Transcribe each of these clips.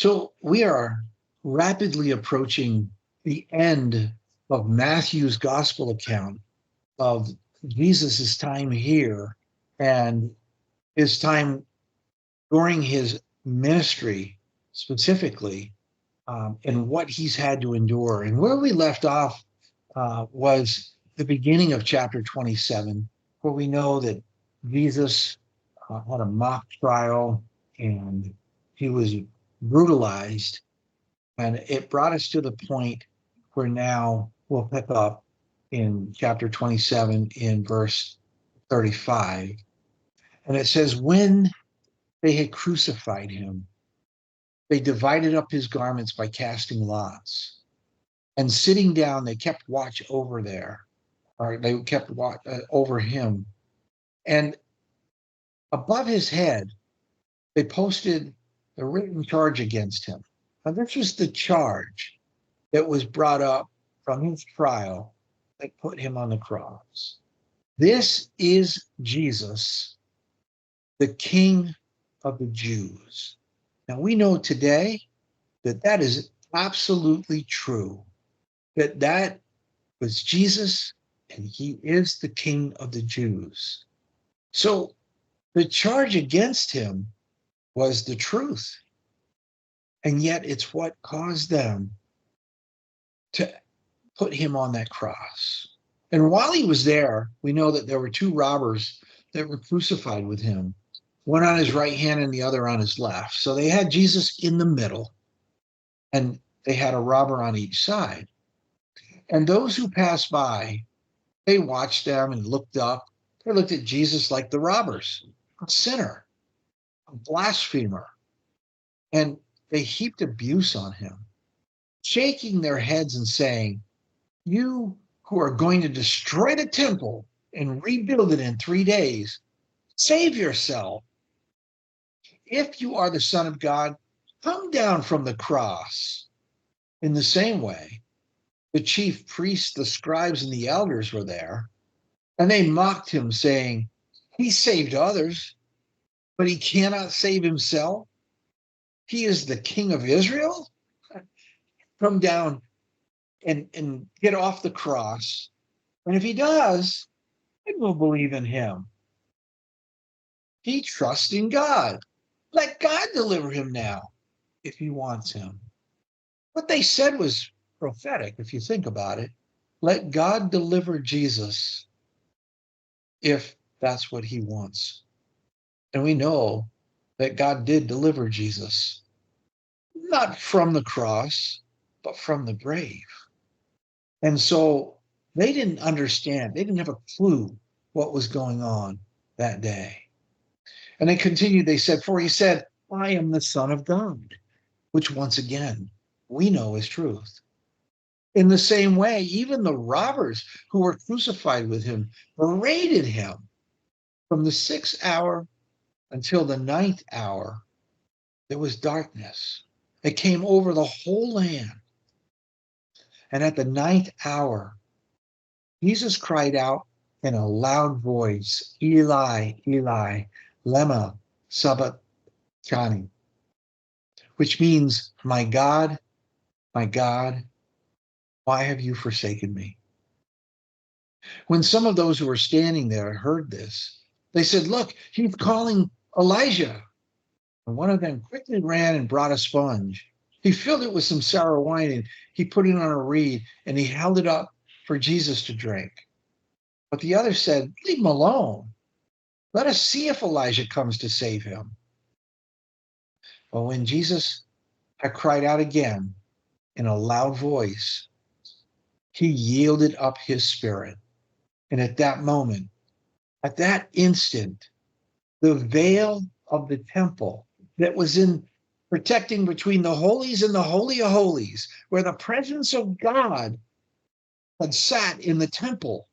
So we are rapidly approaching the end of Matthew's gospel account of Jesus's time here and his time during his ministry specifically, and what he's had to endure. And where we left off was the beginning of chapter 27, where we know that Jesus had a mock trial and he was brutalized. And it brought us to the point where now we'll pick up in chapter 27 in verse 35. And it says, when they had crucified him, they divided up his garments by casting lots. And sitting down, they kept watch over there, or they kept watch over him. And above his head, they posted a written charge against him. Now, this was the charge that was brought up from his trial that put him on the cross. This is Jesus, the King of the Jews. Now, we know today that that is absolutely true, that was Jesus, and he is the King of the Jews. So the charge against him was the truth. And yet it's what caused them to put him on that cross. And while he was there, we know that there were two robbers that were crucified with him, one on his right hand and the other on his left. So they had Jesus in the middle, and they had a robber on each side. And those who passed by, they watched them and looked up. They looked at Jesus like the robbers, a sinner, a blasphemer. And they heaped abuse on him, shaking their heads and saying, you who are going to destroy the temple and rebuild it in 3 days, save yourself. If you are the Son of God, come down from the cross. In the same way, the chief priests, the scribes, and the elders were there, and they mocked him, saying, he saved others, but he cannot save himself. He is the King of Israel. Come down and get off the cross. And if he does, I will believe in him. He trusts in God. Let God deliver him now if he wants him. What they said was prophetic, if you think about it. Let God deliver Jesus if that's what he wants. And we know that God did deliver Jesus, not from the cross, but from the grave. And so they didn't understand. They didn't have a clue what was going on that day. And they continued, they said, for he said, I am the Son of God, which once again, we know is truth. In the same way, even the robbers who were crucified with him berated him from the 6th hour until the 9th hour. There was darkness. It came over the whole land. And at the 9th hour, Jesus cried out in a loud voice, Eli, Eli, lema sabachthani, which means, my God, why have you forsaken me? When some of those who were standing there heard this, they said, look, he's calling Elijah. And one of them quickly ran and brought a sponge. He filled it with some sour wine and he put it on a reed and he held it up for Jesus to drink. But the other said, leave him alone. Let us see if Elijah comes to save him. But when Jesus had cried out again in a loud voice, he yielded up his spirit. And at that moment, at that instant, the veil of the temple that was in protecting between the holies and the Holy of Holies, where the presence of God had sat in the temple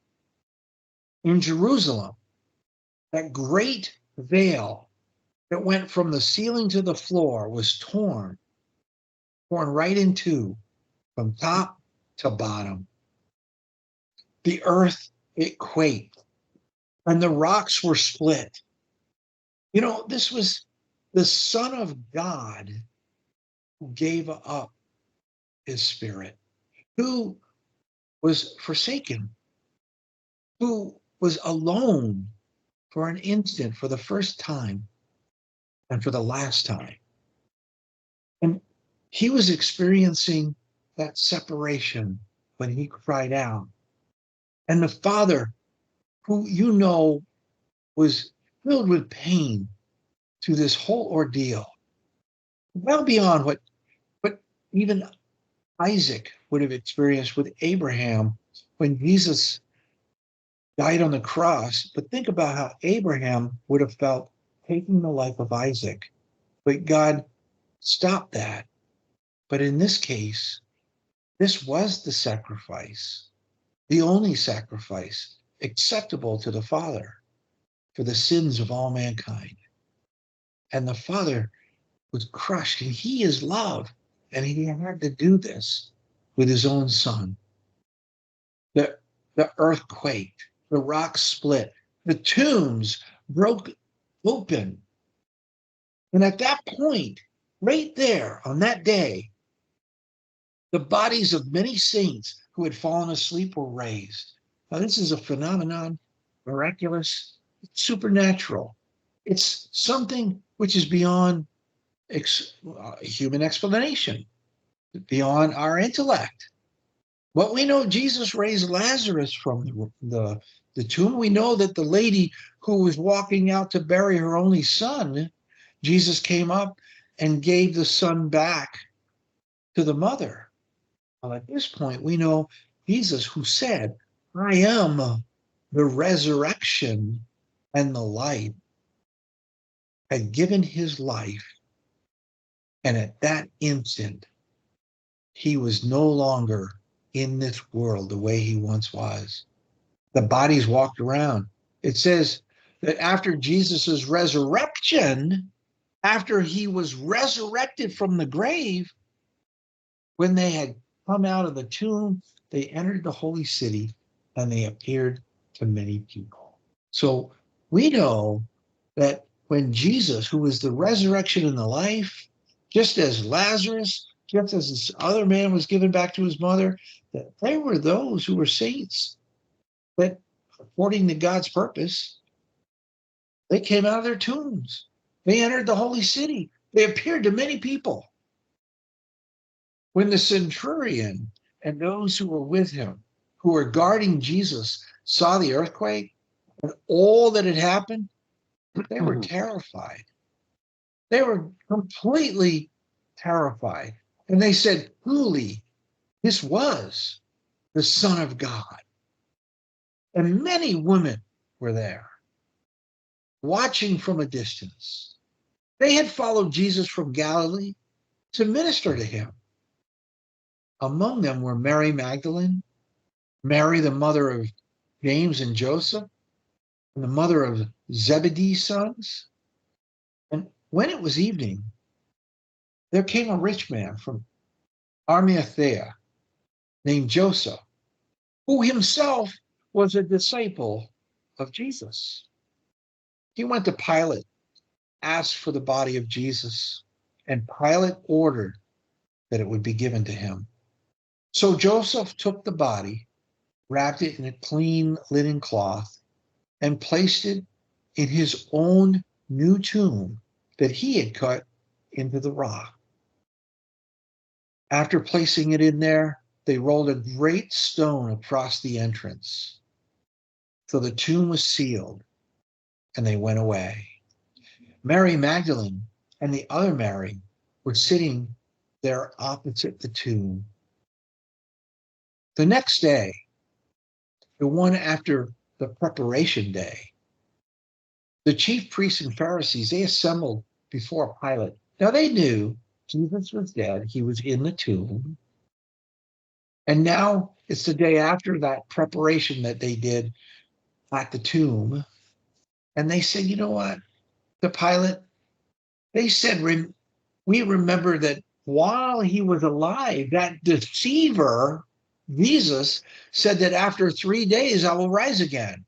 in Jerusalem, that great veil that went from the ceiling to the floor was torn right in two, from top to bottom. The earth, it quaked, and the rocks were split. You know, this was the Son of God who gave up his spirit, who was forsaken, who was alone for an instant, for the first time and for the last time. And he was experiencing that separation when he cried out. And the Father, who was filled with pain through this whole ordeal, well beyond what even Isaac would have experienced with Abraham when Jesus died on the cross. But think about how Abraham would have felt taking the life of Isaac. But God stopped that. But in this case, this was the sacrifice, the only sacrifice acceptable to the Father for the sins of all mankind. And the Father was crushed, and he is love, and he had to do this with his own son. The earth quaked, the rocks split, the tombs broke open. And at that point, right there on that day, the bodies of many saints who had fallen asleep were raised. Now, this is a phenomenon, miraculous, supernatural. It's something which is beyond human explanation, beyond our intellect. What we know, Jesus raised Lazarus from the tomb. We know that the lady who was walking out to bury her only son, Jesus came up and gave the son back to the mother. Well, at this point, we know Jesus, who said, I am the resurrection and the life, had given his life. And at that instant, he was no longer in this world the way he once was. The bodies walked around. It says that after Jesus's resurrection, after he was resurrected from the grave, when they had come out of the tomb, they entered the holy city and they appeared to many people. So we know that when Jesus, who is the resurrection and the life, just as Lazarus, just as this other man was given back to his mother, that there were those who were saints that, according to God's purpose, they came out of their tombs. They entered the holy city. They appeared to many people. When the centurion and those who were with him, who were guarding Jesus, saw the earthquake and all that had happened, they were terrified. They were completely terrified. And they said, truly, this was the Son of God. And many women were there, watching from a distance. They had followed Jesus from Galilee to minister to him. Among them were Mary Magdalene, Mary, the mother of James and Joseph, and the mother of Zebedee's sons. And when it was evening, there came a rich man from Arimathea named Joseph, who himself was a disciple of Jesus. He went to Pilate, asked for the body of Jesus, and Pilate ordered that it would be given to him. So Joseph took the body, wrapped it in a clean linen cloth, and placed it in his own new tomb that he had cut into the rock. After placing it in there, they rolled a great stone across the entrance. So the tomb was sealed, and they went away. Mary Magdalene and the other Mary were sitting there opposite the tomb. The next day, the one after the preparation day, the chief priests and Pharisees, they assembled before Pilate. Now they knew Jesus was dead. He was in the tomb. And now it's the day after that preparation that they did at the tomb. And they said, you know what? To Pilate, they said, we remember that while he was alive, that deceiver, Jesus, said that after 3 days, I will rise again.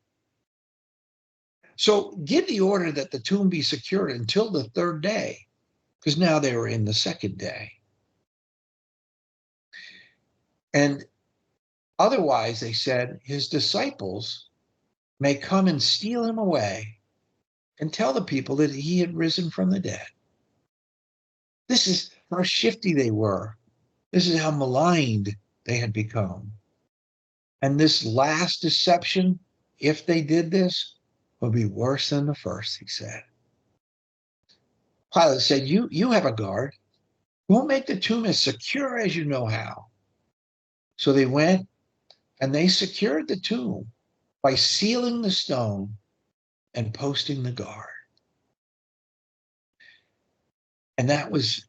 So give the order that the tomb be secured until the third day, because now they were in the second day. And otherwise, they said, his disciples may come and steal him away and tell the people that he had risen from the dead. This is how shifty they were. This is how maligned they had become. And this last deception, if they did this, would be worse than the first, he said. Pilate said, you have a guard. Go make the tomb as secure as you know how. So they went and they secured the tomb by sealing the stone and posting the guard. And that was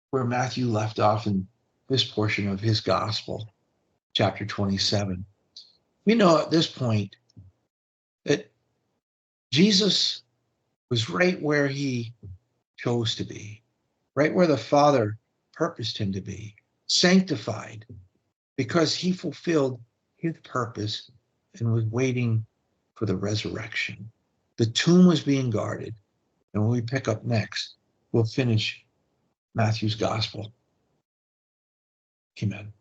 where Matthew left off in this portion of his gospel, chapter 27. We know at this point that Jesus was right where he chose to be, right where the Father purposed him to be, sanctified, because he fulfilled his purpose and was waiting for the resurrection. The tomb was being guarded. And when we pick up next, we'll finish Matthew's gospel. Amen.